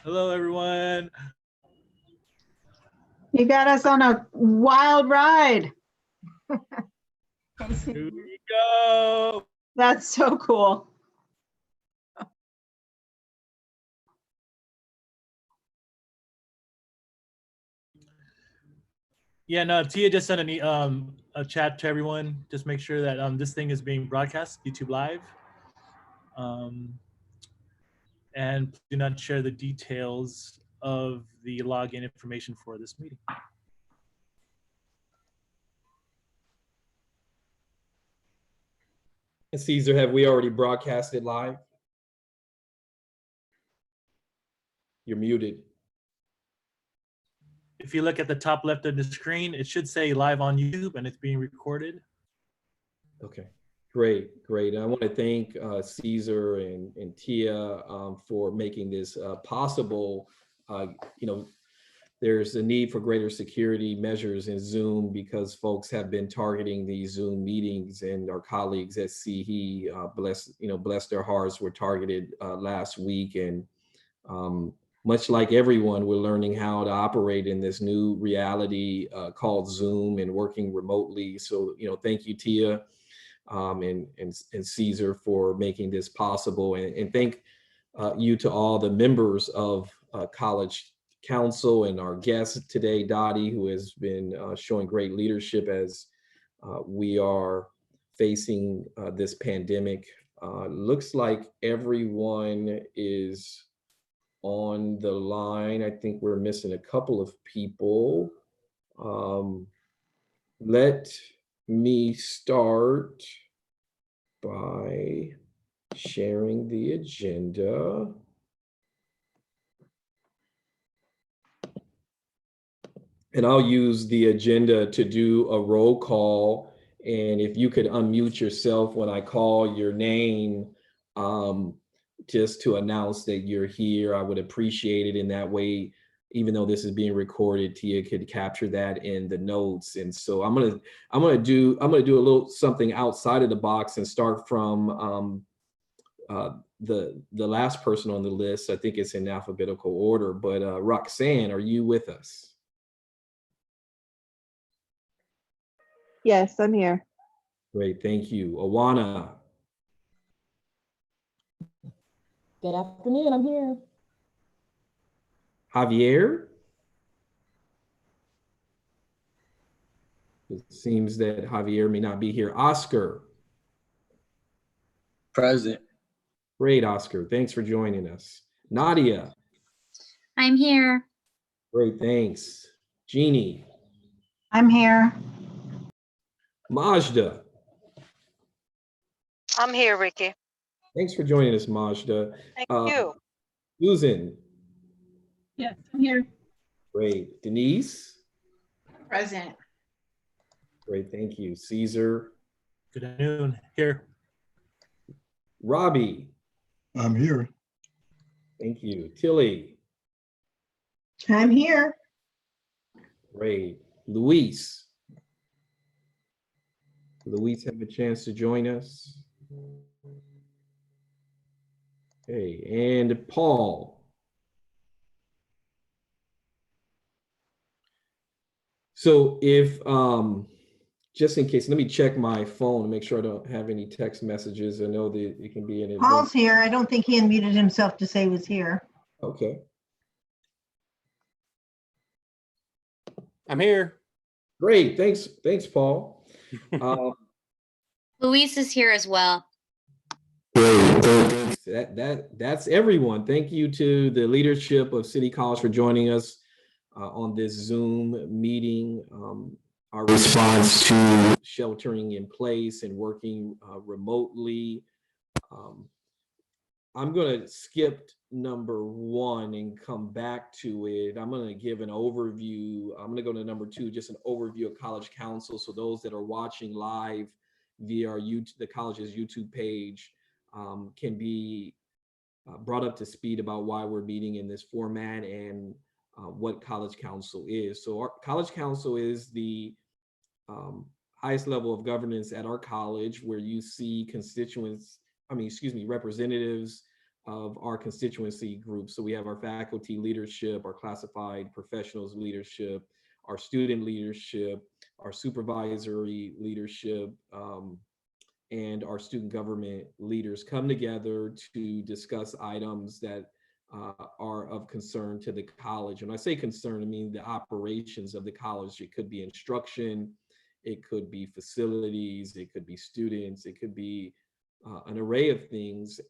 Hello, everyone. You got us on a wild ride. Here we go. That's so cool. Yeah, no, Tia just sent a chat to everyone. Just make sure that this thing is being broadcast YouTube Live. And do not share the details of the login information for this meeting. And Caesar, have we already broadcasted live? You're muted. If you look at the top left of the screen, it should say live on YouTube and it's being recorded. Okay, great. And I want to thank Caesar and Tia for making this possible. There's a need for greater security measures in Zoom because folks have been targeting these Zoom meetings, and our colleagues at CHE, bless their hearts, were targeted last week. And much like everyone, we're learning how to operate in this new reality called Zoom and working remotely. So, thank you, Tia and Caesar, for making this possible. And thank you to all the members of College Council and our guest today, Dottie, who has been showing great leadership as we are facing this pandemic. Looks like everyone is on the line. I think we're missing a couple of people. Let me start by sharing the agenda. And I'll use the agenda to do a roll call. And if you could unmute yourself when I call your name, just to announce that you're here, I would appreciate it. In that way, even though this is being recorded, Tia could capture that in the notes. And so I'm gonna do a little something outside of the box and start from the last person on the list. I think it's in alphabetical order, but Roxanne, are you with us? Yes, I'm here. Great, thank you. Awana. Good afternoon, I'm here. Javier. It seems that Javier may not be here. Oscar. Present. Great, Oscar. Thanks for joining us. Nadia. I'm here. Great, thanks. Jeannie. I'm here. Majda. I'm here, Ricky. Thanks for joining us, Majda. Thank you. Susan. Yes, I'm here. Great. Denise. Present. Great, thank you. Caesar. Good afternoon. Here. Robbie. I'm here. Thank you. Tilly. I'm here. Great. Luis. Luis have a chance to join us. Okay, and Paul. So if, just in case, let me check my phone to make sure I don't have any text messages. I know that it can be an event. Paul's here. I don't think he unmuted himself to say he was here. Okay. I'm here. Great, thanks, Paul. Luis is here as well. Thanks. That's everyone. Thank you to the leadership of City College for joining us on this Zoom meeting. Our response to sheltering in place and working remotely. I'm going to skip number 1 and come back to it. I'm going to give an overview. I'm going to go to number 2, just an overview of College Council. So those that are watching live via the college's YouTube page can be brought up to speed about why we're meeting in this format and what College Council is. So our College Council is the highest level of governance at our college, where you see representatives of our constituency groups. So we have our faculty leadership, our classified professionals leadership, our student leadership, our supervisory leadership, and our student government leaders come together to discuss items that are of concern to the college. When I say concern, I mean the operations of the college. It could be instruction, it could be facilities, it could be students, it could be an array of things.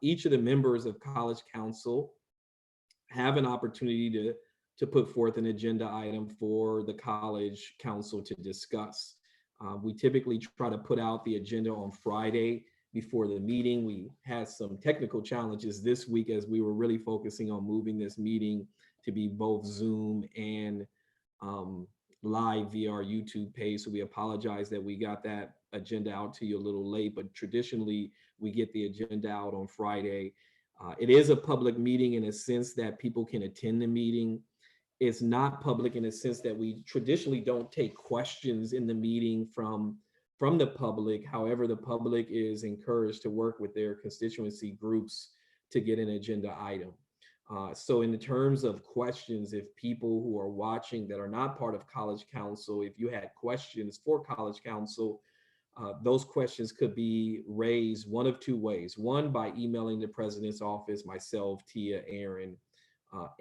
Each of the members of College Council have an opportunity to put forth an agenda item for the College Council to discuss. We typically try to put out the agenda on Friday before the meeting. We had some technical challenges this week as we were really focusing on moving this meeting to be both Zoom and live via our YouTube page. So we apologize that we got that agenda out to you a little late, but traditionally we get the agenda out on Friday. It is a public meeting in a sense that people can attend the meeting. It's not public in a sense that we traditionally don't take questions in the meeting from the public. However, the public is encouraged to work with their constituency groups to get an agenda item. So in the terms of questions, if people who are watching that are not part of College Council, if you had questions for College Council, those questions could be raised one of two ways. One, by emailing the president's office, myself, Tia, Aaron,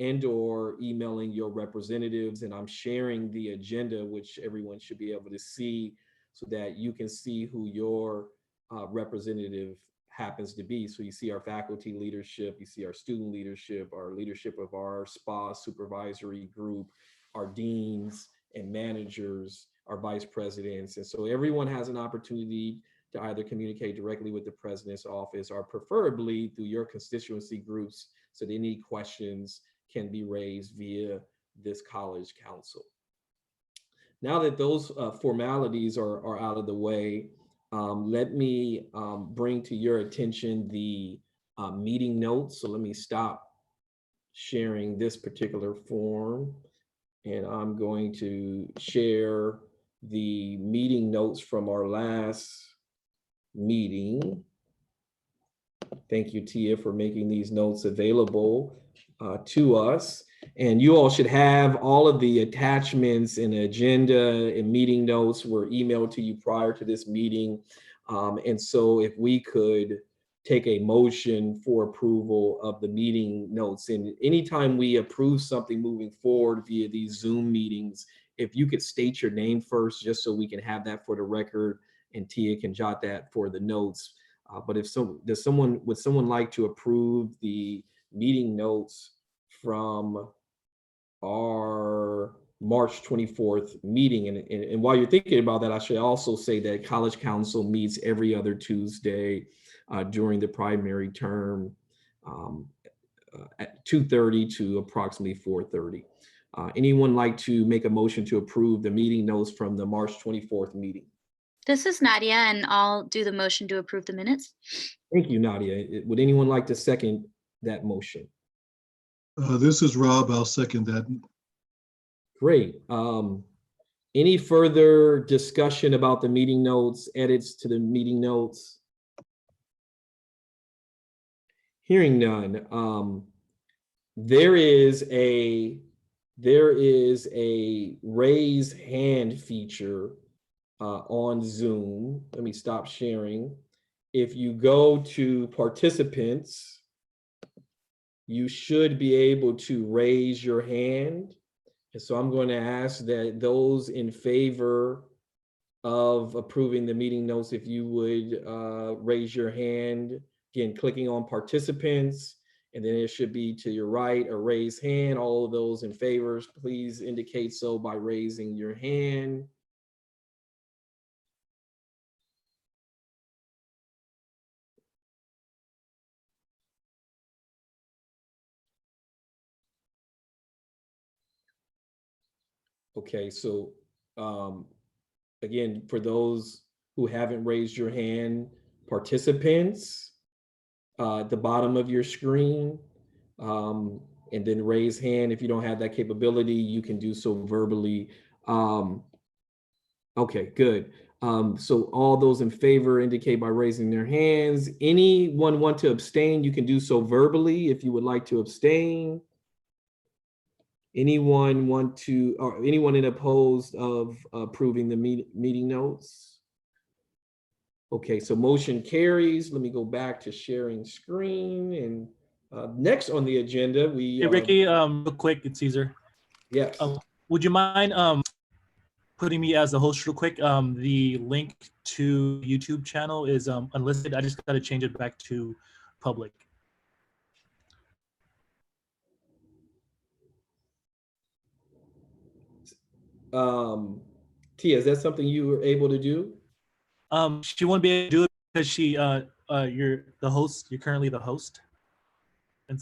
and or emailing your representatives. And I'm sharing the agenda, which everyone should be able to see so that you can see who your representative happens to be. So you see our faculty leadership, you see our student leadership, our leadership of our SPA supervisory group, our deans and managers, our vice presidents. And so everyone has an opportunity to either communicate directly with the president's office or preferably through your constituency groups so that any questions can be raised via this College Council. Now that those formalities are out of the way, let me bring to your attention the meeting notes. So let me stop sharing this particular form, and I'm going to share the meeting notes from our last meeting. Thank you, Tia, for making these notes available to us. And you all should have all of the attachments and agenda and meeting notes were emailed to you prior to this meeting. And so if we could take a motion for approval of the meeting notes, and anytime we approve something moving forward via these Zoom meetings, if you could state your name first, just so we can have that for the record and Tia can jot that for the notes. But if so, would someone like to approve the meeting notes from our March 24th meeting? And while you're thinking about that, I should also say that College Council meets every other Tuesday during the primary term at 2:30 to approximately 4:30. Anyone like to make a motion to approve the meeting notes from the March 24th meeting? This is Nadia, and I'll do the motion to approve the minutes. Thank you, Nadia. Would anyone like to second that motion? This is Rob. I'll second that. Great. Any further discussion about the meeting notes, edits to the meeting notes? Hearing none. There is a raise hand feature on Zoom. Let me stop sharing. If you go to participants, you should be able to raise your hand. And so I'm going to ask that those in favor of approving the meeting notes, if you would raise your hand, again, clicking on participants, and then it should be to your right, a raised hand. All of those in favor, please indicate so by raising your hand. Okay, so again, for those who haven't raised your hand, participants, at the bottom of your screen, and then raise hand. If you don't have that capability, you can do so verbally. Okay, good. So all those in favor indicate by raising their hands. Anyone want to abstain? You can do so verbally if you would like to abstain. Anyone want to, or anyone in opposed of approving the meeting notes? Okay, so motion carries. Let me go back to sharing screen, and next on the agenda, we. Hey, Ricky, real quick, it's Caesar. Yes. Would you mind putting me as the host real quick? The link to YouTube channel is unlisted. I just got to change it back to public. Tia, is that something you were able to do? She won't be able to do it because you're the host. You're currently the host, and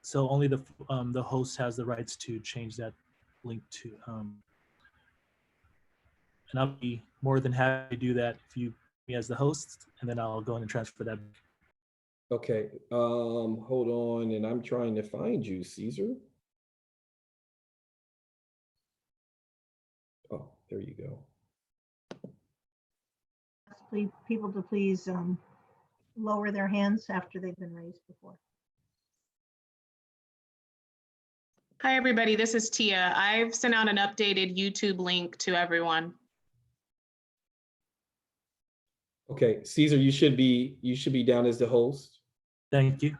so only the host has the rights to change that link to. And I'll be more than happy to do that if you me as the host, and then I'll go in and transfer that. Okay, hold on, and I'm trying to find you, Caesar. Oh, there you go. People to please lower their hands after they've been raised before. Hi, everybody. This is Tia. I've sent out an updated YouTube link to everyone. Okay, Caesar, you should be down as the host. Thank you.